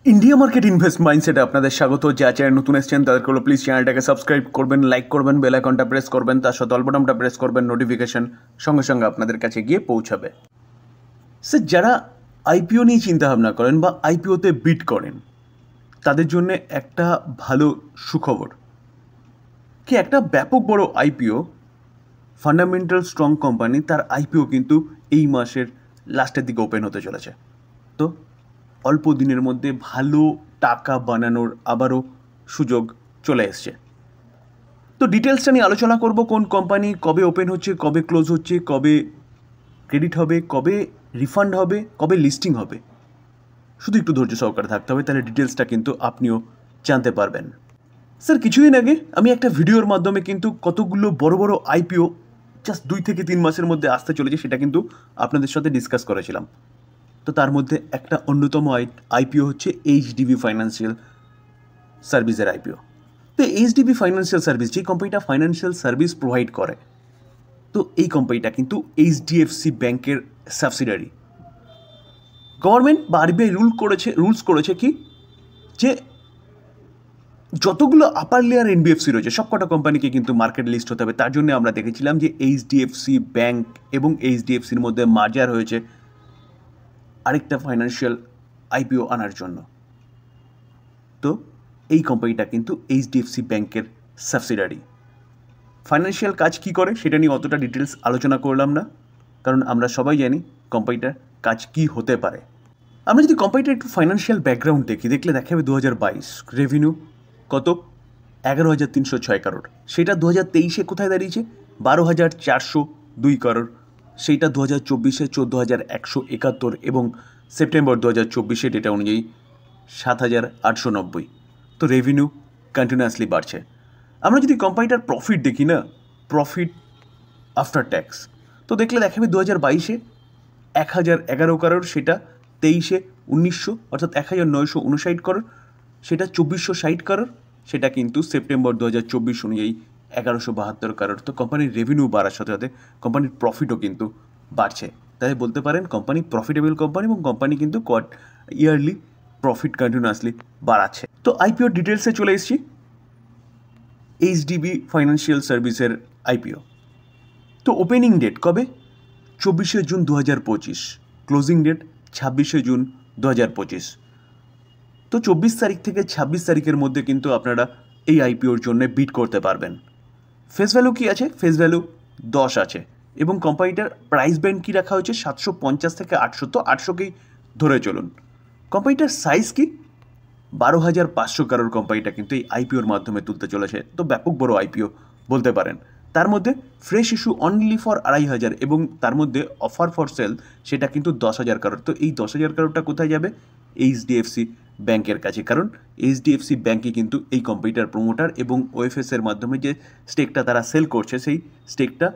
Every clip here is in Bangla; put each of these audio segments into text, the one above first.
इंडिया मार्केट इनभेस्ट माइंडसेट আপনাদের স্বাগত। যা চ্যানেল নতুন এসেছেন তাদেরকে বলো প্লিজ চ্যানেলটাকে সাবস্ক্রাইব করবেন, লাইক করবেন, বেল আইকনটা প্রেস করবেন, তার সাথে অল বাটনটা প্রেস করবেন, নোটিফিকেশন সঙ্গে সঙ্গে আপনাদের কাছে গিয়ে পৌঁছাবে। স্যার, যারা আইপিও নিয়ে চিন্তাভাবনা করেন বা আইপিওতে বিট করেন তাদের জন্য একটা ভালো সুখবর কি একটা ব্যাপক বড় আইপিও, ফান্ডামেন্টাল স্ট্রং কোম্পানি, তার আইপিও কিন্তু এই মাসের লাস্টের দিকে ওপেন হতে চলেছে। তো অল্প দিনের মধ্যে ভালো টাকা বানানোর আবারও সুযোগ চলে এসছে। তো ডিটেলসটা নিয়ে আলোচনা করব, কোন কোম্পানি কবে ওপেন হচ্ছে, কবে ক্লোজ হচ্ছে, কবে ক্রেডিট হবে, কবে রিফান্ড হবে, কবে লিস্টিং হবে। শুধু একটু ধৈর্য সহকারে থাকতে হবে, তাহলে ডিটেলসটা কিন্তু আপনিও জানতে পারবেন। স্যার, কিছুদিন আগে আমি একটা ভিডিওর মাধ্যমে কিন্তু কতগুলো বড় বড় আইপিও জাস্ট 2 থেকে 3 মাসের মধ্যে আসতে চলেছে সেটা কিন্তু আপনাদের সাথে ডিসকাস করেছিলাম। তো তার মধ্যে একটা অন্যতম আইপিও হচ্ছে এইচডিবি ফাইন্যান্সিয়াল সার্ভিসের আইপিও। তো এইচডিবি ফাইন্যান্সিয়াল সার্ভিস, যে কোম্পানিটা ফাইন্যান্সিয়াল সার্ভিস প্রোভাইড করে, তো এই কোম্পানিটা কিন্তু এইচডিএফসি ব্যাংকের সাবসিডারি। গভর্নমেন্ট বা আরবিআই রুলস করেছে কি যে যতগুলো আপার লেয়ার এনবিএফসি রয়েছে সবকটা কোম্পানিকে কিন্তু মার্কেট লিস্ট হতে হবে। তার জন্য আমরা দেখেছিলাম যে এইচডিএফসি ব্যাংক এবং এইচডিএফসির মধ্যে মার্জার হয়েছে আরেকটা ফাইন্যান্সিয়াল আইপিও আনার জন্য। তো এই কোম্পানিটা কিন্তু এইচডিএফসি ব্যাংকের সাবসিডারি। ফাইন্যান্সিয়াল কাজ কী করে সেটা নিয়ে অতটা ডিটেলস আলোচনা করলাম না, কারণ আমরা সবাই জানি কোম্পানিটার কাজ কী হতে পারে। আমরা যদি কোম্পানিটার একটু ফাইন্যান্সিয়াল ব্যাকগ্রাউন্ড দেখলে দেখা যাবে 2022 রেভিনিউ কত 11,306 করোড়, সেটা 2023-এ কোথায় দাঁড়িয়েছে 12,402 করোড়, সেইটা 2024-এ 14,171 এবং সেপ্টেম্বর 2024-এর ডেটা অনুযায়ী 7,890। তো রেভিনিউ কন্টিনিউয়াসলি বাড়ছে। আমরা যদি কোম্পানিটার প্রফিট দেখি না, প্রফিট আফটার ট্যাক্স, তো দেখলে দেখাবে 2022-এ 1,011 করোড়, সেটা 23-এ 1,900 অর্থাৎ 1,959 করোড়, সেটা 2,460 করোড়, সেটা কিন্তু সেপ্টেম্বর 2024 অনুযায়ী 1,172 করোড়। তো কোম্পানির রেভিনিউ বাড়ার সাথে সাথে কোম্পানির প্রফিটও কিন্তু বাড়ছে। তাই বলতে পারেন কোম্পানি প্রফিটেবল কোম্পানি এবং কোম্পানি কিন্তু ইয়ারলি প্রফিট কন্টিনিউয়াসলি বাড়াচ্ছে। তো আইপিও ডিটেলসে চলে এসেছি। এইচডিবি ফাইন্যান্সিয়াল সার্ভিসের আইপিও। তো ওপেনিং ডেট কবে? 24শে জুন 2025, ক্লোজিং ডেট 26শে জুন 2025। তো 24 তারিখ থেকে 26 তারিখের মধ্যে কিন্তু আপনারা এই আইপিওর জন্য বিড করতে পারবেন। ফেস ভ্যালু কী আছে? ফেস ভ্যালু 10 আছে এবং কোম্পানিটার প্রাইস ব্যান্ড কী রাখা হয়েছে 750 থেকে 800, তো 800কেই ধরে চলুন। কোম্পানিটার সাইজ কি 12,500 করোড় কোম্পানিটা কিন্তু এই আইপিওর মাধ্যমে তুলতে চলেছে। তো ব্যাপক বড় আইপিও বলতে পারেন। তার মধ্যে ফ্রেশ ইস্যু অনলি ফর 2,500 এবং তার মধ্যে অফার ফর সেল সেটা কিন্তু 10,000 করোড়। তো এই 10,000 করোড়টা কোথায় যাবে? এইচডিএফসি ব্যাংকের কাছে, কারণ এইচডিএফসি ব্যাংকই কিন্তু এই কোম্পানিটার প্রমোটার এবং ওএফএসের মাধ্যমে যে স্টেকটা তারা সেল করছে সেই স্টেকটা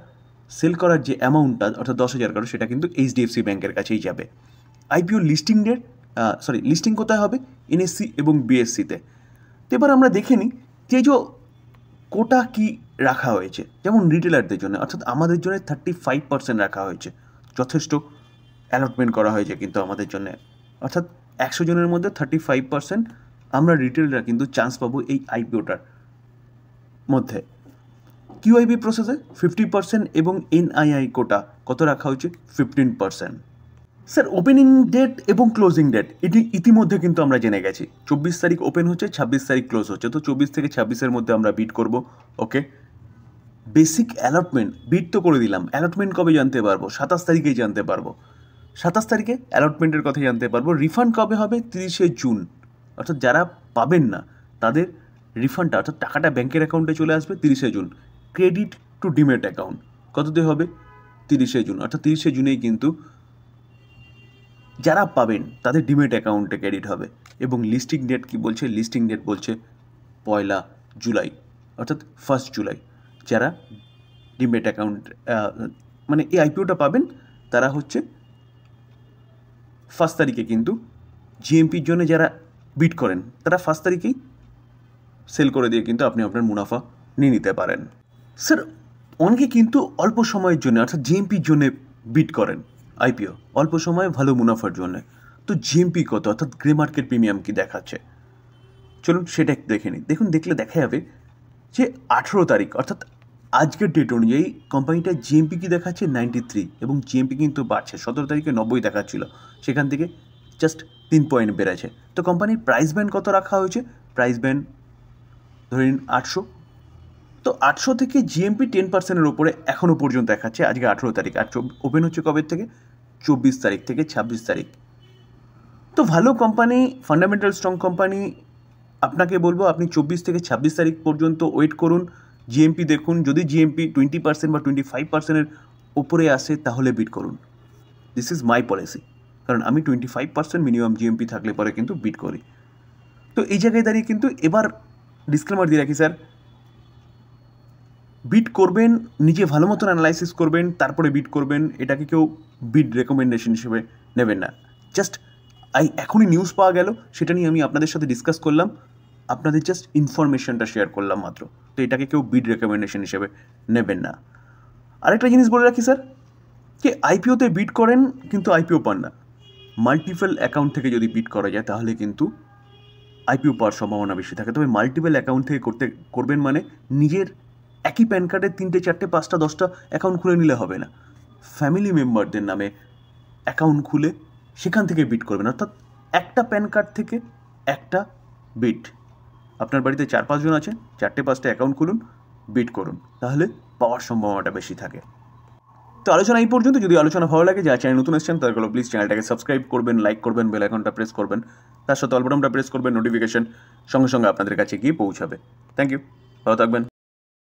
সেল করার যে অ্যামাউন্টটা অর্থাৎ 10,000 করোড় সেটা কিন্তু এইচডিএফসি ব্যাংকের কাছেই যাবে। আইপিও লিস্টিং ডেট লিস্টিং কোথায় হবে? এনএসসি এবং বিএসসিতে। তো এবার আমরা দেখে নিই যে কোটা কি রাখা হয়েছে। যেমন রিটেলারদের জন্য অর্থাৎ আমাদের জন্য 35% রাখা হয়েছে, যথেষ্ট অ্যালটমেন্ট করা হয়েছে কিন্তু আমাদের জন্য, অর্থাৎ 100 জনের মধ্যে 35% আমরা রিটেলরা কিন্তু চান্স পাবো এই আইপিওটার মধ্যে। কিউআইবি প্রসেসে 50% এবং এনআইআই কোটা কত রাখা হয়েছে? 15%। স্যার, ওপেনিং ডেট এবং ক্লোজিং ডেট এটি ইতিমধ্যে কিন্তু আমরা জেনে গেছি। 24 তারিখ ওপেন হচ্ছে, 26 তারিখ ক্লোজ হচ্ছে। তো 24 থেকে 26-এর মধ্যে আমরা বিড করব। ওকে, বেসিক অ্যালটমেন্ট বিড তো করে দিলাম, অ্যালটমেন্ট কবে জানতে পারবো? 27 তারিখেই জানতে পারবো। 27 তারিখে অ্যালটমেন্টের কথা জানতে পারবো। রিফান্ড কবে হবে? 30শে জুন, অর্থাৎ যারা পাবেন না তাদের রিফান্ডটা অর্থাৎ টাকাটা ব্যাংকের অ্যাকাউন্টে চলে আসবে 30শে June. Credit to demat account কততে হবে? 30শে জুন, অর্থাৎ 30শে জুনেই কিন্তু যারা পাবেন তাদের ডিমেট অ্যাকাউন্টে ক্রেডিট হবে। এবং লিস্টিং ডেট কি বলছে? লিস্টিং ডেট বলছে 1 জুলাই, অর্থাৎ 1 জুলাই। যারা ডিমেট অ্যাকাউন্ট মানে এই আইপিওটা পাবেন তারা হচ্ছে 1 তারিখে কিন্তু জিএমপির জন্য যারা বিড করেন তারা 1 তারিখেই সেল করে দিয়ে কিন্তু আপনি আপনার মুনাফা নিয়ে নিতে পারেন। স্যার, অনেকে কিন্তু অল্প সময়ের জন্য অর্থাৎ জিএমপির জন্য বিড করেন আইপিও, অল্প সময়ে ভালো মুনাফার জন্য। তো জিএমপি কত, অর্থাৎ গ্রে মার্কেট প্রিমিয়াম কি দেখাচ্ছে, চলুন সেটা একটু দেখে নিই। দেখুন, দেখলে দেখা যাবে যে 18 তারিখ অর্থাৎ আজকের ডেট অনুযায়ী কোম্পানিটা জিএমপি কি দেখাচ্ছে 93, এবং জিএমপি কিন্তু বাড়ছে। 17 তারিখে 90 দেখাচ্ছিল, সেখান থেকে জাস্ট 3 পয়েন্ট বেড়েছে। তো কোম্পানির প্রাইস ব্যান্ড কত রাখা হয়েছে, প্রাইস ব্যান্ড ধরে নিন 800। তো 800 থেকে জিএমপি 10%-এর ওপরে এখনও পর্যন্ত দেখাচ্ছে আজকে 18 তারিখ, আর ওপেন হচ্ছে কবে থেকে, 24 তারিখ থেকে 26 তারিখ। তো ভালো কোম্পানি, ফান্ডামেন্টাল স্ট্রং কোম্পানি, আপনাকে বলবো আপনি 24 থেকে 26 তারিখ পর্যন্ত ওয়েট করুন, জিএমপি দেখুন। যদি জিএমপি 20% বা 25%-এর ওপরে আসে তাহলে বিট করুন। দিস ইজ মাই পলিসি, কারণ আমি 25% মিনিমাম জিএমপি থাকলে পরে কিন্তু বিট করি। তো এই জায়গায় দাঁড়িয়ে কিন্তু এবার ডিসক্লেমার দিয়ে রাখি স্যার, বিট করবেন, নিজে ভালো মতন অ্যানালাইসিস করবেন, তারপরে বিট করবেন। এটাকে কেউ বিট রেকমেন্ডেশন হিসেবে নেবেন না। জাস্ট এখনই নিউজ পাওয়া গেল, সেটা নিয়ে আমি আপনাদের সাথে ডিসকাস করলাম, আপনাদের জাস্ট ইনফরমেশনটা শেয়ার করলাম মাত্র। তো এটাকে কেউ বিট রেকমেন্ডেশন হিসেবে নেবেন না। আরেকটা জিনিস বলে রাখি স্যার, যে আইপিওতে বিট করেন কিন্তু আইপিও পান না। মাল্টিপল অ্যাকাউন্ট থেকে যদি বিট করা যায় তাহলে কিন্তু আইপিও পাওয়ার সম্ভাবনা বেশি থাকে। তবে মাল্টিপল অ্যাকাউন্ট থেকে করবেন মানে নিজের একই প্যান কার্ডের 3টে 4টে 5টা 10টা অ্যাকাউন্ট খুলে নিলে হবে না। ফ্যামিলি মেম্বারদের নামে অ্যাকাউন্ট খুলে সেখান থেকে বিট করবেন, অর্থাৎ একটা প্যান কার্ড থেকে একটা বিট। আপনার বাড়িতে 4-5 জন আছেন, 4টে 5টে অ্যাকাউন্ট খুলুন, বিট করুন, তাহলে পাওয়ার সম্ভাবনাটা বেশি থাকে। তো আলোচনা এই পর্যন্ত। যদি আলোচনা ভালো লাগে, যারা চ্যানেল নতুন এসেছেন তাদেরগুলো প্লিজ চ্যানেলটাকে সাবস্ক্রাইব করবেন, লাইক করবেন, বেল আইকনটা প্রেস করবেন, তার সাথে অল বাটনটা প্রেস করবেন, নোটিফিকেশন সঙ্গে সঙ্গে আপনাদের কাছে গিয়ে পৌঁছাবে। থ্যাংক ইউ, ভালো থাকবেন।